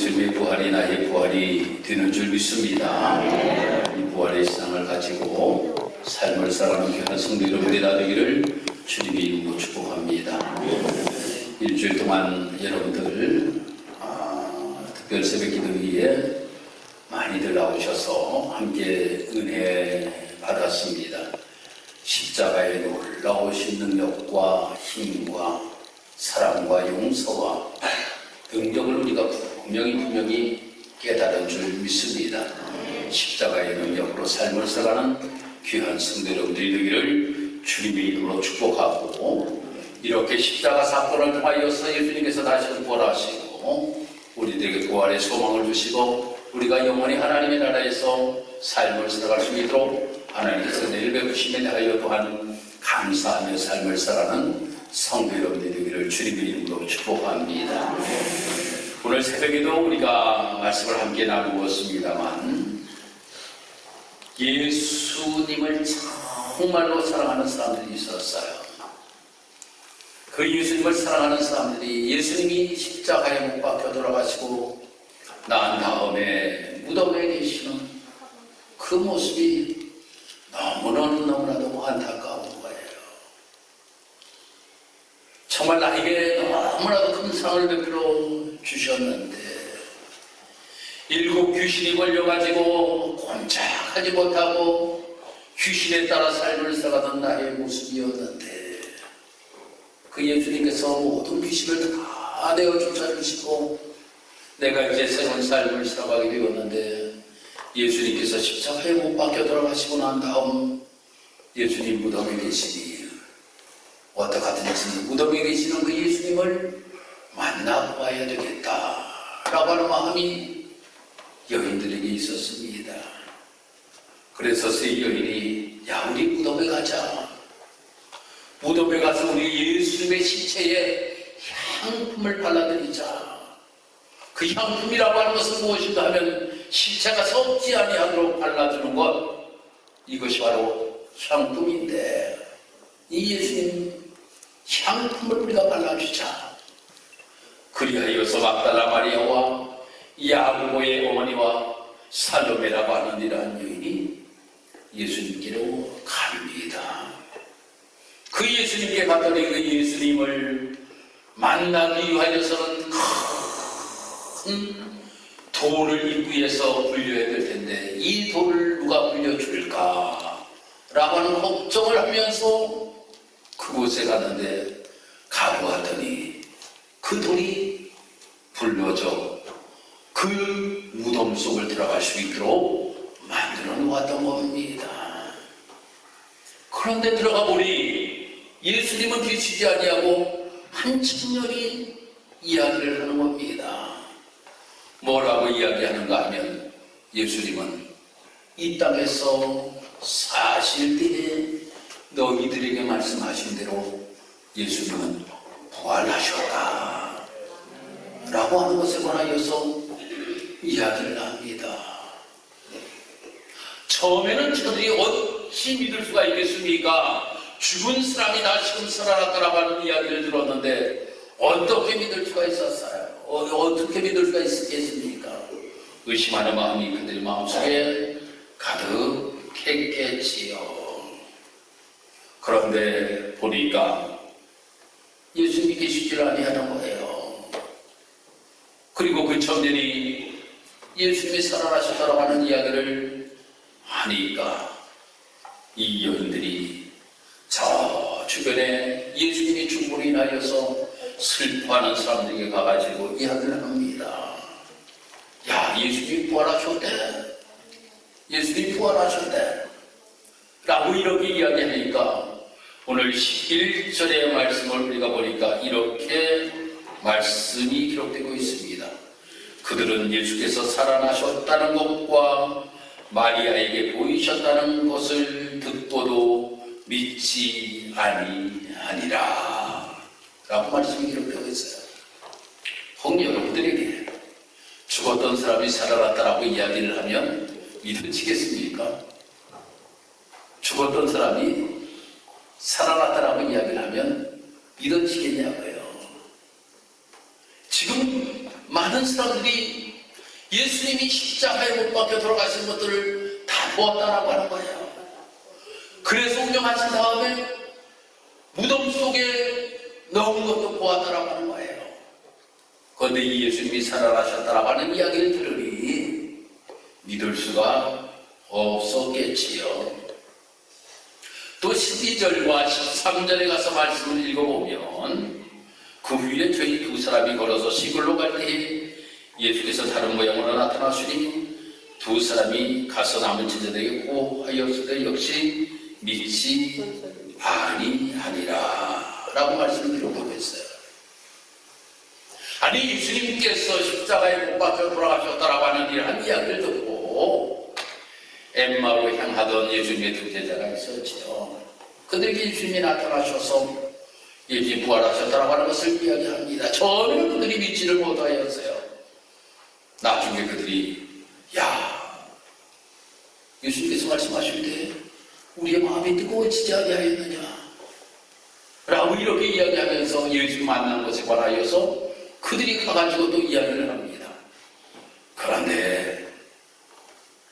예수님의 부활이 나의 부활이 되는 줄 믿습니다. 이 부활의 신앙을 가지고 삶을 살아가는 귀한 성도 여러분이 다 되기를 주님의 이름으로 축복합니다. 일주일 동안 여러분들 특별 새벽 기도회에 많이들 나오셔서 함께 은혜 받았습니다. 십자가의 놀라우신 능력과 힘과 사랑과 용서와 능력을 우리가 분명히 깨달은 줄 믿습니다. 십자가의 능력으로 삶을 살아가는 귀한 성도 여러분들이 되기를 주님의 이름으로 축복하고, 이렇게 십자가 사건을 통하여서 예수님께서 다시 부활하시고 우리들에게 부활의 소망을 주시고 우리가 영원히 하나님의 나라에서 삶을 살아갈 수 있도록 하나님께서 내일 베푸심에 대하여 또한 감사하며 삶을 살아가는 성도 여러분들이 되기를 주님의 이름으로 축복합니다. 오늘 새벽에도 우리가 말씀을 함께 나누었습니다만, 예수님을 정말로 사랑하는 사람들이 있었어요. 그 예수님을 사랑하는 사람들이 예수님이 십자가에 못 박혀 돌아가시고 난 다음에 무덤에 계시는 그 모습이 너무나도 안타까운 거예요. 정말 나에게 너무나도 큰 상을 베풀어 주셨는데, 7 귀신이 걸려가지고 꼼짝하지 못하고 귀신에 따라 삶을 살아가던 나의 모습이었는데, 그 예수님께서 모든 귀신을 다 내어 쫓아주시고 내가 이제 새로운 삶을 살아가게 되었는데, 예수님께서 십자가에 못 박혀 돌아가시고 난 다음 예수님 무덤에 계시니 어떡하든지 무덤에 계시는 그 예수님을 만나봐야 되겠다라고 하는 마음이 여인들에게 있었습니다. 그래서 세 여인이 우리 무덤에 가자. 무덤에 가서 우리 예수님의 시체에 향품을 발라드리자. 그 향품이라고 하는 것은 무엇인가 하면 시체가 썩지 아니하도록 발라주는 것, 이것이 바로 향품인데, 이 예수님 향품을 우리가 발라주자. 그리하여서 막달라 마리아와 야고보의 어머니와 살로메라고 하는 이러한 여인이 예수님께로 갑니다. 그 예수님께 갔더니 그 예수님을 만나기 위하여서는 큰 돌을 입구에서 굴려야 될 텐데 이 돌을 누가 굴려줄까? 라고 하는 걱정을 하면서 그곳에 갔는데, 가고 갔더니 그 돌이 불려져 그 무덤 속을 들어갈 수 있도록 만들어 놓았던 겁니다. 그런데 들어가 보니 예수님은 계시지 아니하고 한 청년이 이야기를 하는 겁니다. 뭐라고 이야기하는가 하면, 예수님은 이 땅에서 사실 때에 너희들에게 말씀하신 대로 예수님은 부활하셨다 라고 하는 것에 관하여서 이야기를 합니다. 처음에는 저들이 어찌 믿을 수가 있겠습니까? 죽은 사람이 다시금 살아났다라고 하는 이야기를 들었는데 어떻게 믿을 수가 있었어요? 어떻게 믿을 수가 있겠습니까? 의심하는 마음이 그들의 마음속에 가득했겠지요. 그런데 보니까 예수님이 계시지를 아니하는 거예요. 그리고 그 청년이 예수님이 살아나셨다고 하는 이야기를 하니까 이 여인들이 저 주변에 예수님이 죽음으로 인하여서 슬퍼하는 사람들에게 가가지고 이야기를 합니다. 예수님이 부활하셨대. 예수님이 부활하셨대. 라고 이렇게 이야기하니까 오늘 11절의 말씀을 우리가 보니까 이렇게 말씀이 기록되고 있습니다. 그들은 예수께서 살아나셨다는 것과 마리아에게 보이셨다는 것을 듣고도 믿지 아니하니라 라고 말씀이 기록되고 있어요. 혹 여러분들에게 죽었던 사람이 살아났다라고 이야기를 하면 믿으시겠습니까? 죽었던 사람이 살아났다라고 이야기를 하면 믿어지겠냐고요. 지금 많은 사람들이 예수님이 십자가에 못 박혀 돌아가신 것들을 다 보았다라고 하는 거예요. 그래서 운명하신 다음에 무덤 속에 넣은 것도 보았다라고 하는 거예요. 그런데 이 예수님이 살아나셨다라고 하는 이야기를 들으니 믿을 수가 없었겠지요. 또 12절과 13절에 가서 말씀을 읽어보면 그 후에 저희 두 사람이 걸어서 시골로 갈 때에 예수께서 다른 모양으로 나타나시니 두 사람이 가서 남은 제자들에게 고하였을 때 역시 믿지 아니하니라 라고 말씀을 드리고 있어요. 아니 예수님께서 십자가에 못 박혀 돌아가셨다라고 하는 이러한 이야기를 듣고 엠마오로 향하던 예수님의 두 제자가 있었지요. 그들에게 예수님이 나타나셔서 예수님이 부활하셨다라고 하는 것을 이야기합니다. 전혀 그들이 믿지를 못하였어요. 나중에 그들이 예수님께서 말씀하실 때 우리의 마음이 뜨거워지지 아니하였느냐 라고 이렇게 이야기하면서 예수 만난 것에 관하여서 그들이 가가지고 또 이야기를 합니다. 그런데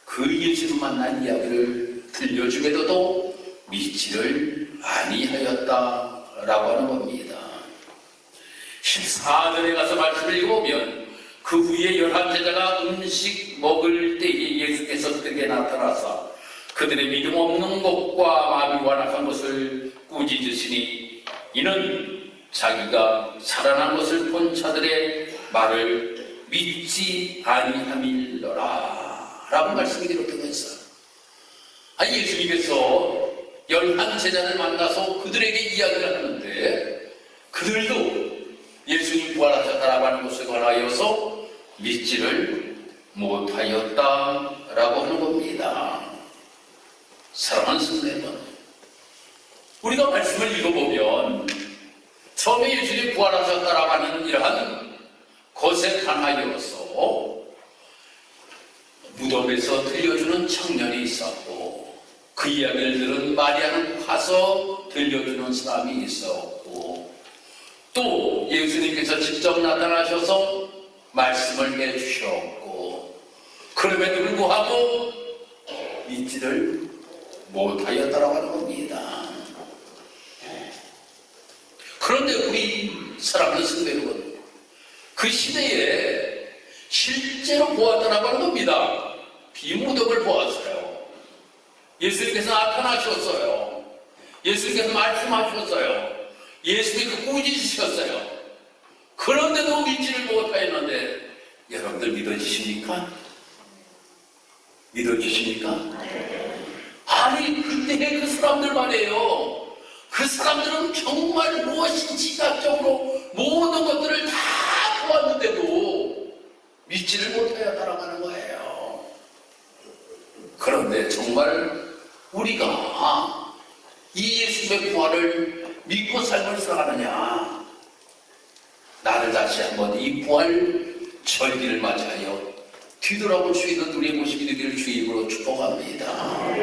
그 예수를 만난 이야기를 들려주게도 믿지를 아니하였다라고 하는 겁니다. 14절에 가서 말씀을 읽어보면 그 후에 11제자가 음식 먹을 때에 예수께서 그들에게 나타나사 그들의 믿음 없는 것과 마음이 완악한 것을 꾸짖으시니 이는 자기가 살아난 것을 본 자들의 말을 믿지 아니함일러라 라고 말씀이 기록되고 있어요. 예수님께서 11제자를 만나서 그들에게 이야기를 하는데 그들도 예수님 부활하셨다라고 하는 것에 관하여서 믿지를 못하였다라고 하는 겁니다. 사랑하는 성도님은 우리가 말씀을 읽어보면 처음에 예수님 부활하셨다라고 하는 이러한 것에 관하여서 무덤에서 들려주는 청년이 있었고 그 이야기를 들은 마리아는 가서 들려주는 사람이 있었고 또 예수님께서 직접 나타나셔서 말씀을 해주셨고 그럼에도 불구하고 믿지를 못하였다라고 하는 겁니다. 그런데 우리 사랑하는 성도 여러분, 그 시대에 실제로 보았다라고 하는 겁니다. 비무덤을 보았어요. 예수님께서 나타나셨어요. 예수님께서 말씀하셨어요. 예수님께서 꾸짖으셨어요. 그런데도 믿지를 못하였는데 여러분들 믿어지십니까? 믿어지십니까? 아니 그때 그 사람들 말이에요. 그 사람들은 정말 무엇인지 시각적으로 모든 것들을 다 보았는데도 믿지를 못하였다라고 하는 거예요. 그런데 정말 우리가 이 예수님의 부활을 믿고 삶을 살아가느냐, 나를 다시 한번 이 부활 절기를 맞이하여 뒤돌아볼 수 있는 우리의 모습이 되기를 주의 이름으로 축복합니다.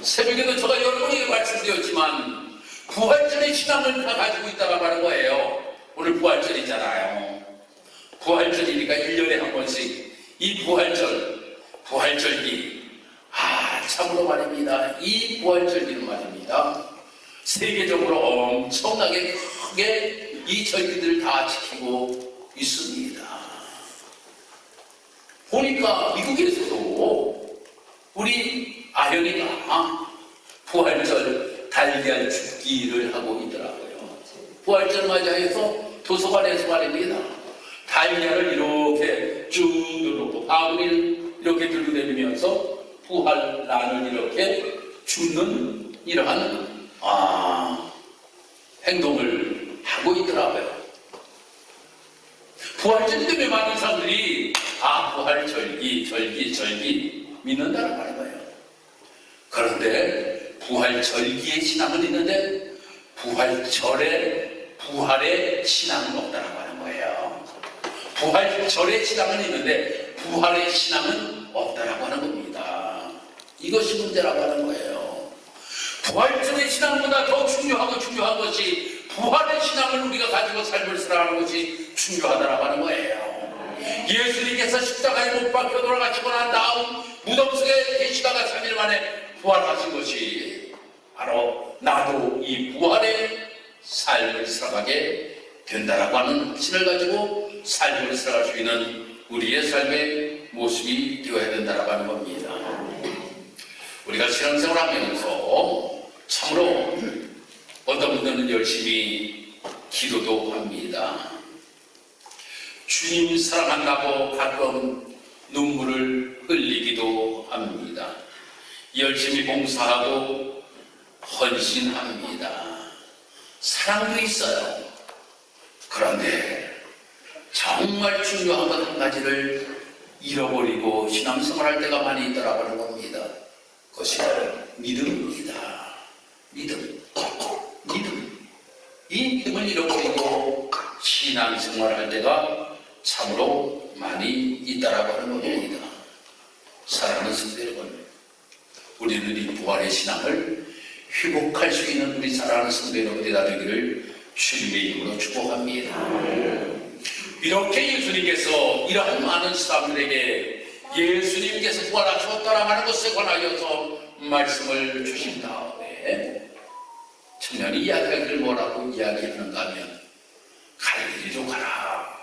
새벽에도 제가 여러 번에 말씀드렸지만 부활절의 신앙을 다 가지고 있다고 하는 거예요. 오늘 부활절이잖아요. 부활절이니까 1년에 한 번씩 이 부활절기 참으로 말입니다. 이 부활절기는 말입니다. 세계적으로 엄청나게 크게 이 절기들을 다 지키고 있습니다. 보니까 미국에서도 우리 아현이가 부활절 달걀 줍기를 하고 있더라고요. 부활절 맞이해서 도서관에서 말입니다. 달걀을 이렇게 쭉 놓고 바구니를 이렇게 들고 다니면서 부활란을 이렇게 줍는 이러한 행동을 하고 있더라고요. 부활절 때문에 많은 사람들이 부활절기 믿는다는 말이에요. 그런데 부활절기의 신앙은 있는데 부활의 신앙은 없다는 하는 거예요. 부활절의 신앙은 있는데 부활의 신앙은 없다라고 하는 겁니다. 이것이 문제라고 하는 거예요. 부활절의 신앙보다 더 중요한 것이 부활의 신앙을 우리가 가지고 삶을 살아가는 것이 중요하다라고 하는 거예요. 예수님께서 십자가에 못 박혀 돌아가시고 난 다음 무덤 속에 계시다가 3일 만에 부활하신 것이 바로 나도 이 부활의 삶을 살아가게 된다라고 하는 확신을 가지고 삶을 살아갈 수 있는 우리의 삶의 모습이 되어야 된다라고 하는 겁니다. 우리가 신앙생활 하면서 참으로 어떤 분들은 열심히 기도도 합니다. 주님 사랑한다고 가끔 눈물을 흘리기도 합니다. 열심히 봉사하고 헌신합니다. 사랑도 있어요. 그런데 정말 중요한 것 한 가지를 잃어버리고 신앙생활할 때가 많이 있더라고 하는 겁니다. 그것이 믿음입니다. 믿음. 이 믿음을 잃어버리고 신앙생활할 때가 참으로 많이 있다라고 하는 겁니다. 사랑하는 성도 여러분, 우리는 이 부활의 신앙을 회복할 수 있는 우리 사랑하는 성도 여러분들이 되기를 주님의 이름으로 축복합니다. 이렇게 예수님께서 이러한 많은 사람들에게 예수님께서 부활하셨다라고 하는 것에 관하여서 말씀을 주신 다음에 청년이 이야기하기를 뭐라고 이야기하는가 하면 갈릴리로 가라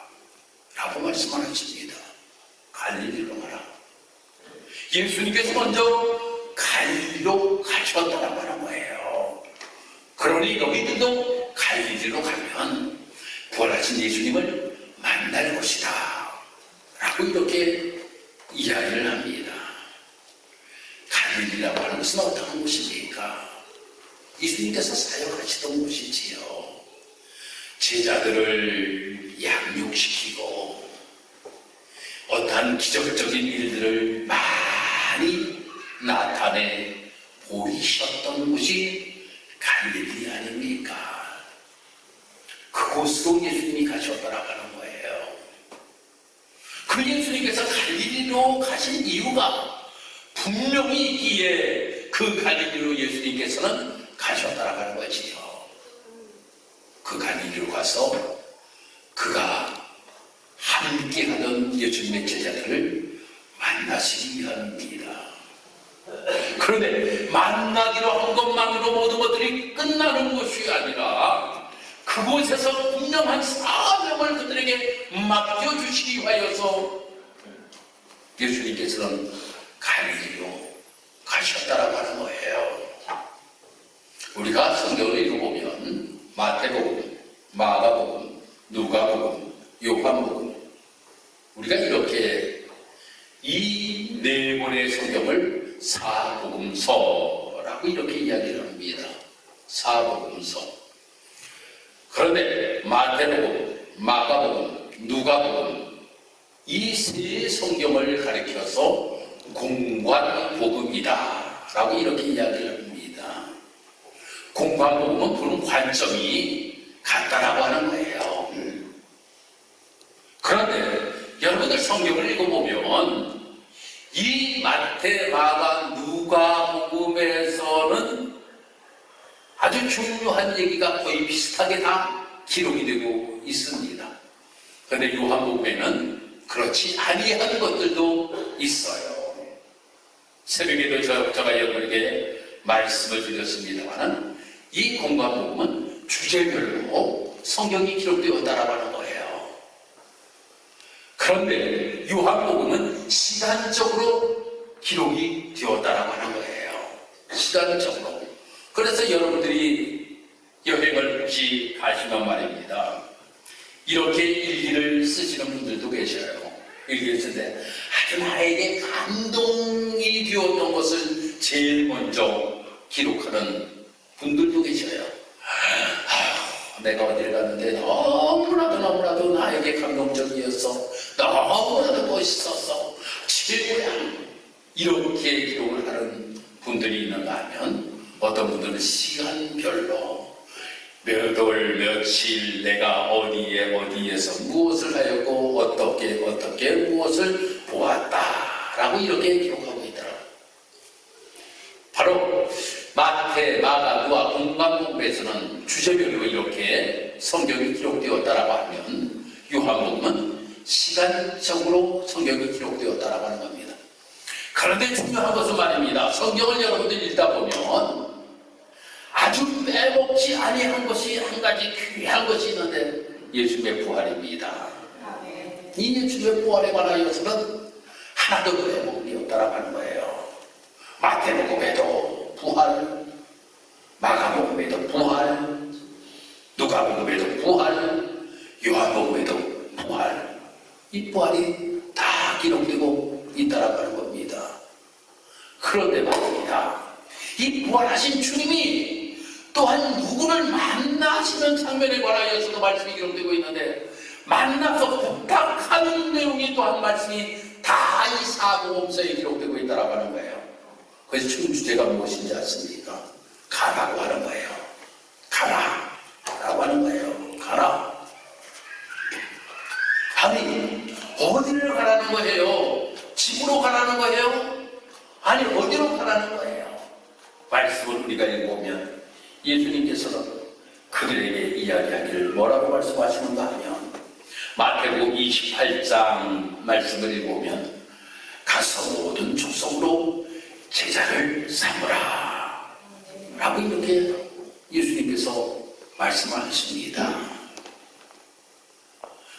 라고 말씀하십니다. 갈릴리로 가라. 예수님께서 먼저 갈릴리로 가셨다라고 하는 거예요. 그러니 너희들도 갈릴리로 가면 부활하신 예수님을 만날 것이다 라고 이렇게 이야기를 합니다. 갈릴리라고 하는 것은 어떤 곳입니까? 예수님께서 사역하시던 곳이지요. 제자들을 양육시키고 어떠한 기적적인 일들을 많이 나타내 보이셨던 곳이 갈릴리 아닙니까? 그곳으로 예수님이 가셨다라고 하는 거예요. 그 예수님께서 갈릴리로 가신 이유가 분명히 있기에 그 갈릴리로 예수님께서는 가셨다라고 하는 거지요. 그 갈릴리로 가서 그가 함께 하던 예수님의 제자들을 만나시기 위함입니다. 그런데 만나기로 한 것만으로 모든 것들이 끝나는 것이 아니라 그곳에서 분명한 사명을 그들에게 맡겨주시기 위하여서 예수님께서는 갈릴리로 가셨다라고 하는 거예요. 우리가 성경을 읽어보면 마태복음, 마가복음, 누가복음, 요한복음 우리가 이렇게 이 네 권의 성경을 사복음서라고 이렇게 이야기를 합니다. 사복음서. 그런데 마태복음, 마가복음, 누가복음 이 세 성경을 가리켜서 공관복음이다 라고 이렇게 이야기를 합니다. 공관복음은 보는 관점이 같다라고 하는 거예요. 그런데 여러분들 성경을 읽어보면 이 마태, 마가, 누가복음에서는 아주 중요한 얘기가 거의 비슷하게 다 기록이 되고 있습니다. 그런데 요한복음에는 그렇지 아니한 것들도 있어요. 새벽에도 제가 여러분에게 말씀을 드렸습니다만 이 공관복음은 주제별로 성경이 기록되었다라고 하는 거예요. 그런데 요한복음은 시간적으로 기록이 되었다라고 하는 거예요. 시간적으로. 그래서 여러분들이 여행을 혹시 가시면 말입니다. 이렇게 일기를 쓰시는 분들도 계셔요. 일기를 쓰는데 아주 나에게 감동이 되었던 것을 제일 먼저 기록하는 분들도 계셔요. 내가 어딜 갔는데 너무나도 나에게 감동적이었어. 너무나도 멋있었어. 최고야. 이렇게 기록을 하는 분들이 있는가 하면 어떤 분들은 시간별로 몇 월 며칠 내가 어디에서 무엇을 하였고 어떻게 무엇을 보았다라고 이렇게 기록하고 있더라고요. 바로 마태, 마가, 누가 공관복음에서는 주제별로 이렇게 성경이 기록되었다라고 하면 요한복음은 시간적으로 성경이 기록되었다라고 하는 겁니다. 그런데 중요한 것은 말입니다. 성경을 여러분들 읽다 보면 아주 빼먹지 아니한 것이 한 가지 귀한 것이 있는데 예수님의 부활입니다. 이 예수님의 부활에 관하여서는 하나도 빼먹은 게 없다라고 하는 거예요. 마태복음에도 부활, 마가복음에도 부활, 누가복음에도 부활, 요한복음에도 부활, 이 부활이 다 기록되고 있다라고 하는 겁니다. 그런데 말입니다, 이 부활하신 주님이 또한 누구를 만나시는 장면에 관하여서도 말씀이 기록되고 있는데, 만나서 부탁하는 내용이 또한 말씀이 다 이 사복음서에 기록되고 있다라고 하는 거예요. 그래서 지금 주제가 무엇인지 아십니까? 가라고 하는 거예요. 가라 라고 하는 거예요. 가라. 아니, 어디를 가라는 거예요? 집으로 가라는 거예요? 아니, 어디로 가라는 거예요? 말씀을 우리가 읽어보면 예수님께서는 그들에게 이야기하기를 뭐라고 말씀하시는가 하면, 마태복음 28장 말씀을 읽어보면 가서 모든 족속으로 제자를 삼으라 라고 이렇게 예수님께서 말씀을 하십니다.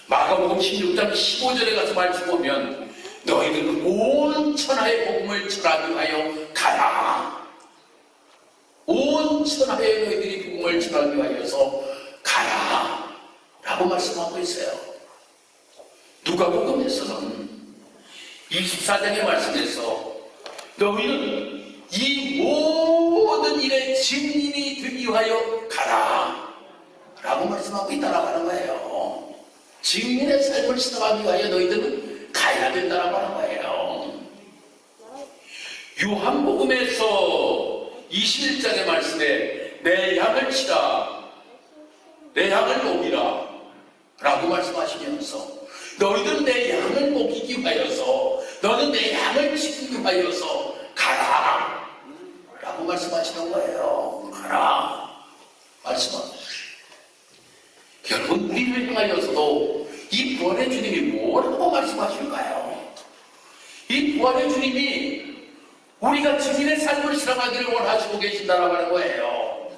마가복음 16장 15절에 가서 말씀 보면 너희들은 온 천하의 복음을 전하기 위하여 가라. 온 천하에 너희들이 복음을 전하기 위하여서 가라 라고 말씀하고 있어요. 누가복음에서는 24장의 말씀에서 너희는 이 모든 일의 증인이 되기 위하여 가라 라고 말씀하고 있다라고 하는 거예요. 증인의 삶을 살아가기 위하여 너희들은 가야 된다라고 하는 거예요. 요한복음에서 21장의 말씀에 내 양을 치라, 내 양을 먹이라 라고 말씀하시면서 너희들은 내 양을 먹이기 위하여서, 너는 내 양을 지키기 위하여서 가라 라고 말씀하시는 거예요. 가라 말씀하는 거예요. 여러분, 우리를 향하여서도 이 부활의 주님이 뭐라고 말씀하실까요? 이 부활의 주님이 우리가 증인의 삶을 살아가기를 원하시고 계신다라고 하는 거예요.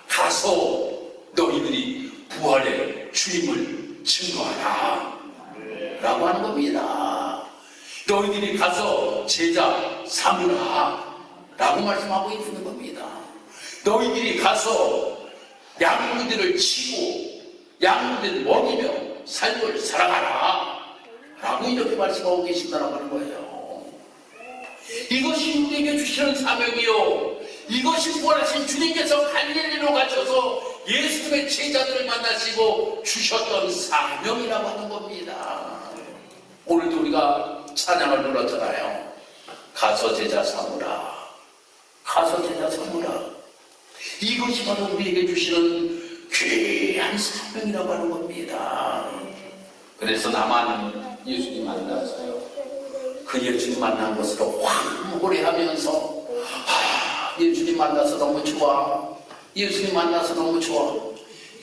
가서 너희들이 부활의 주님을 증거하라 라고 하는 겁니다. 너희들이 가서 제자 삼으라 라고 말씀하고 있는 겁니다. 너희들이 가서 양무들을 치고 양무들을 먹이며 삶을 살아가라 라고 이렇게 말씀하고 계신다라고 하는 거예요. 이것이 우리에게 주시는 사명이요, 이것이 부활하신 주님께서 갈릴리로 가셔서 예수님의 제자들을 만나시고 주셨던 사명이라고 하는 겁니다. 오늘도 우리가 찬양을 불렀잖아요. 가서 제자 삼으라, 가서 제자 삼으라. 이것이 바로 우리에게 주시는 귀한 사명이라고 하는 겁니다. 그래서 나만 예수님 만났어요. 그 예수님 만난 것으로 황홀해하면서 예수님 만나서 너무 좋아, 예수님 만나서 너무 좋아,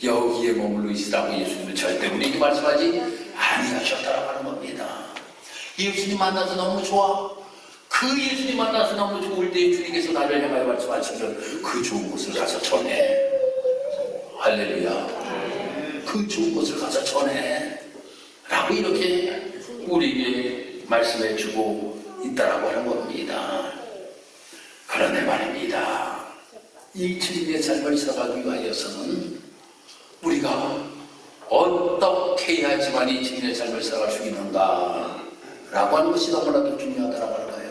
여기에 머물러 있으라고 예수님은 절대 우리에게 말씀하지 아니하셨다라고 하는 겁니다. 예수님 만나서 너무 좋아, 그 예수님 만나서 너무 좋을 때 주님께서 나를 향하여 말씀하시기를 그 좋은 곳을 가서 전해. 할렐루야. 그 좋은 곳을 가서 전해 라고 이렇게 우리에게 말씀해 주고 있다라고 하는 겁니다. 그런데 말입니다, 이 주님의 삶을 살아가기 위하여서는 우리가 어떻게 해야지만 이 주님의 삶을 살아갈 수 있는가 라고 하는 것이 너무나도 중요하다고 하는 거예요.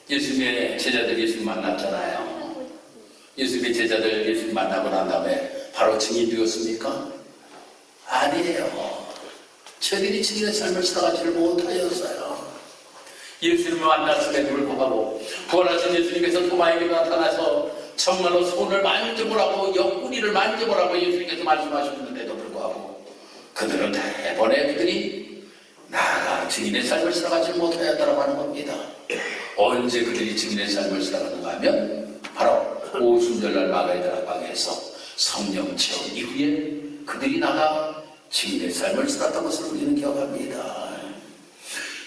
예수님의 제자들이 예수님 만났잖아요. 예수님의 제자들 예수님 만나고 난 다음에 바로 증인 되었습니까? 아니에요. 저들이 증인의 삶을 살아가지를 못하였어요. 예수님을 만났음에도 불구하고 부활하신 예수님께서 도마에게 나타나서 정말로 손을 만져보라고, 옆구리를 만져보라고 예수님께서 말씀하셨는데도 불구하고 그들은 대번에 그들이 나아가 증인의 삶을 살아가지 못하였다고 하는 겁니다. 언제 그들이 증인의 삶을 살아가는가 하면 바로 오순절날 마가의 다락방에서 성령 체험 이후에 그들이 나가 증인의 삶을 살았던 것을 우리는 기억합니다.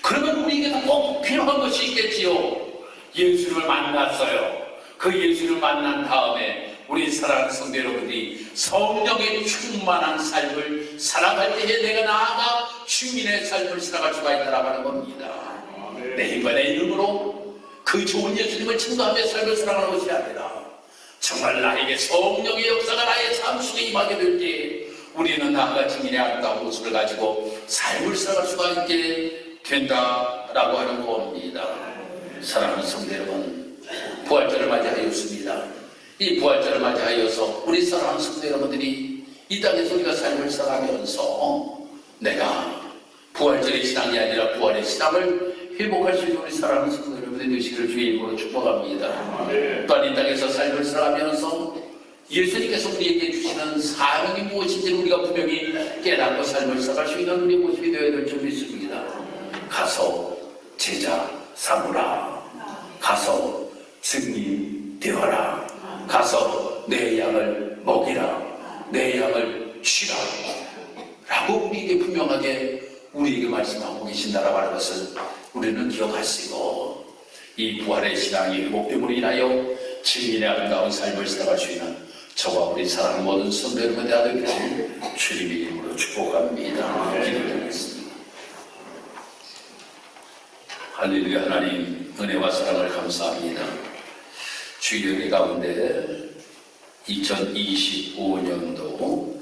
그러면 우리에게 꼭 필요한 것이 있겠지요. 예수를 만났어요. 그 예수를 만난 다음에 우리 사랑하는 성도 여러분들이 성령의 충만한 삶을 살아갈 때에 내가 나아가 주민의 삶을 살아갈 수가 있다라고 하는 겁니다. 내 힘과 내 이름으로 그 좋은 예수님을 증거하며 삶을 살아가는 것이 아니라 정말 나에게 성령의 역사가 나의 삶 속에 임하게 될 때 우리는 나아가 증인의 아름다운 모습을 가지고 삶을 살아갈 수가 있게 된다라고 하는 겁니다. 사랑하는 성도 여러분, 부활절을 맞이하였습니다. 이 부활절을 맞이하여서 우리 사랑하는 성도 여러분들이 이 땅에서 우리가 삶을 살아가면서 내가 부활절의 신앙이 아니라 부활의 신앙을 회복할 수 있는 우리 사랑하는 성도 여러분들의 되시기를 주의 이름으로 축복합니다. 또한 이 땅에서 삶을 살아가면서 예수님께서 우리에게 주시는 사명이 무엇인지 우리가 분명히 깨닫고 삶을 살아갈 수 있는 우리의 모습이 되어야 될 줄 믿습니다. 가서 제자 삼으라. 가서 증인 되어라. 가서 내 양을 먹이라. 내 양을 쉬라. 라고 우리에게 분명하게 우리에게 말씀하고 계신다라고 하는 것을 우리는 기억하시고 이 부활의 신앙이 회복됨으로 인하여 증인의 아름다운 삶을 살아갈 수 있는 저와 우리 사랑하는 모든 성도 여러분의 아들들을 주님의 이름으로 축복합니다. 기도드리겠습니다. 할렐루야. 하나님 은혜와 사랑을 감사합니다. 주의 은혜 가운데 2025년도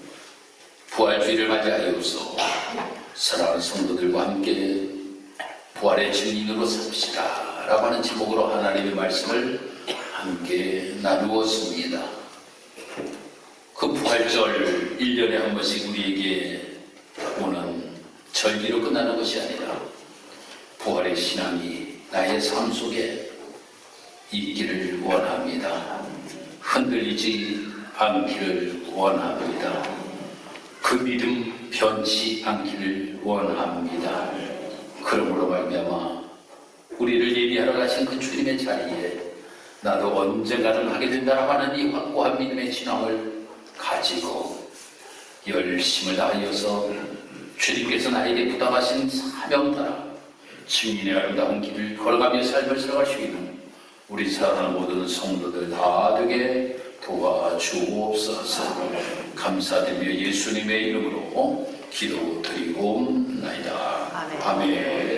부활주의를 맞이하여서 사랑하는 성도들과 함께 부활의 증인으로 삽시다 라고 하는 제목으로 하나님의 말씀을 함께 나누었습니다. 그 부활절 1년에 한 번씩 우리에게 오는 절기로 끝나는 것이 아니라 부활의 신앙이 나의 삶 속에 있기를 원합니다. 흔들리지 않기를 원합니다. 그 믿음 변치 않기를 원합니다. 그러므로 말미암아 우리를 예비하러 가신 그 주님의 자리에 나도 언젠가는 하게 된다라고 하는 이 확고한 믿음의 신앙을 가지고 열심을 다하여서 주님께서 나에게 부담하신 사명 따라 증인의 아름다운 길을 걸어가며 삶을 살아갈 수 있는 우리 사랑하는 모든 성도들 다 되게 도와주옵소서. 감사드리며 예수님의 이름으로 기도드리옵나이다. 아멘.